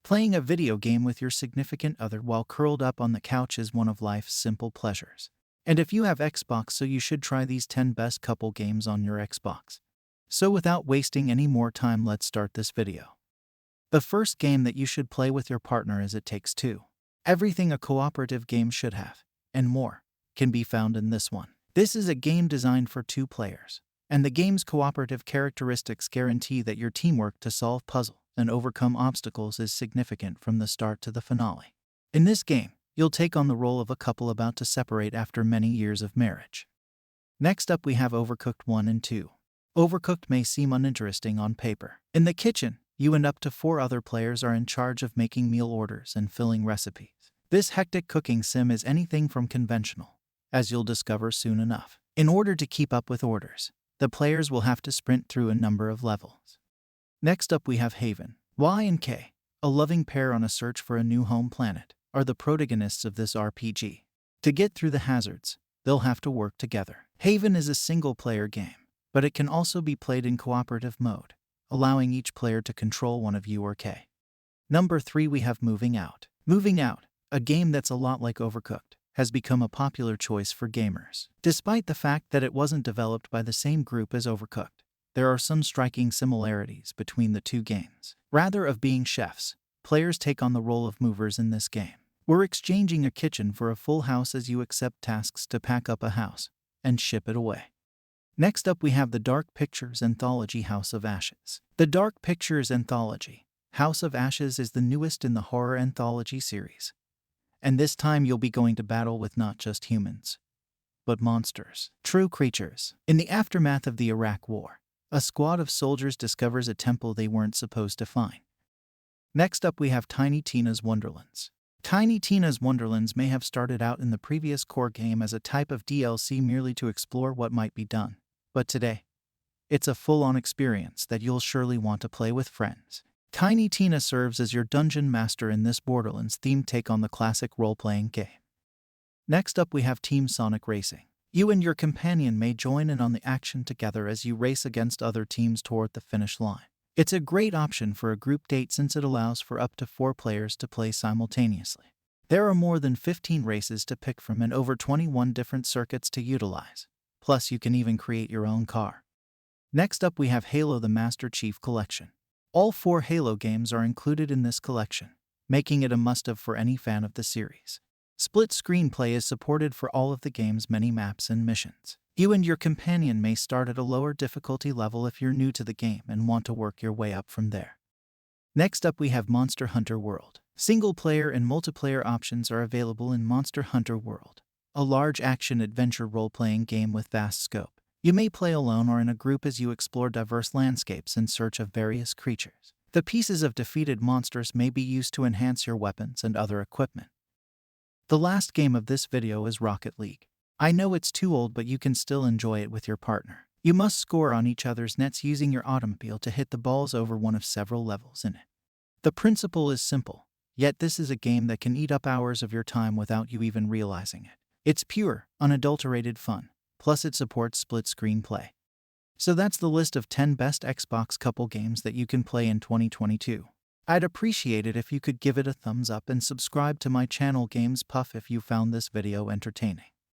Playing a video game with your significant other while curled up on the couch is one of life's simple pleasures. And if you have Xbox, so you should try these 10 best couple games on your Xbox. So without wasting any more time, let's start this video. The first game that you should play with your partner is It Takes Two. Everything a cooperative game should have, and more, can be found in this one. This is a game designed for 2 players, and the game's cooperative characteristics guarantee that your teamwork to solve puzzles and overcome obstacles is significant from the start to the finale. In this game, you'll take on the role of a couple about to separate after many years of marriage. Next up, we have Overcooked 1 and 2. Overcooked may seem uninteresting on paper. In the kitchen, you and up to 4 other players are in charge of making meal orders and filling recipes. This hectic cooking sim is anything from conventional, as you'll discover soon enough. In order to keep up with orders, the players will have to sprint through a number of levels. Next up, we have Haven. Y and K, a loving pair on a search for a new home planet, are the protagonists of this RPG. To get through the hazards, they'll have to work together. Haven is a single-player game, but it can also be played in cooperative mode, allowing each player to control one of you or K. Number 3, we have Moving Out. Moving Out, a game that's a lot like Overcooked, has become a popular choice for gamers. Despite the fact that it wasn't developed by the same group as Overcooked, there are some striking similarities between the 2 games. Rather of being chefs, players take on the role of movers in this game. We're exchanging a kitchen for a full house as you accept tasks to pack up a house and ship it away. Next up, we have the Dark Pictures Anthology House of Ashes. The Dark Pictures Anthology House of Ashes is the newest in the horror anthology series, and this time you'll be going to battle with not just humans, but monsters, true creatures. In the aftermath of the Iraq War, a squad of soldiers discovers a temple they weren't supposed to find. Next up, we have Tiny Tina's Wonderlands. Tiny Tina's Wonderlands may have started out in the previous core game as a type of DLC merely to explore what might be done, but today, it's a full-on experience that you'll surely want to play with friends. Tiny Tina serves as your dungeon master in this Borderlands-themed take on the classic role-playing game. Next up, we have Team Sonic Racing. You and your companion may join in on the action together as you race against other teams toward the finish line. It's a great option for a group date since it allows for up to 4 players to play simultaneously. There are more than 15 races to pick from and over 21 different circuits to utilize. Plus, you can even create your own car. Next up, we have Halo the Master Chief Collection. All 4 Halo games are included in this collection, making it a must-have for any fan of the series. Split screenplay is supported for all of the game's many maps and missions. You and your companion may start at a lower difficulty level if you're new to the game and want to work your way up from there. Next up, we have Monster Hunter World. Single-player and multiplayer options are available in Monster Hunter World, a large action-adventure role-playing game with vast scope. You may play alone or in a group as you explore diverse landscapes in search of various creatures. The pieces of defeated monsters may be used to enhance your weapons and other equipment. The last game of this video is Rocket League. I know it's too old, but you can still enjoy it with your partner. You must score on each other's nets using your automobile to hit the balls over one of several levels in it. The principle is simple, yet this is a game that can eat up hours of your time without you even realizing it. It's pure, unadulterated fun, plus it supports split-screen play. So that's the list of 10 best Xbox couple games that you can play in 2022. I'd appreciate it if you could give it a thumbs up and subscribe to my channel Games Puff if you found this video entertaining.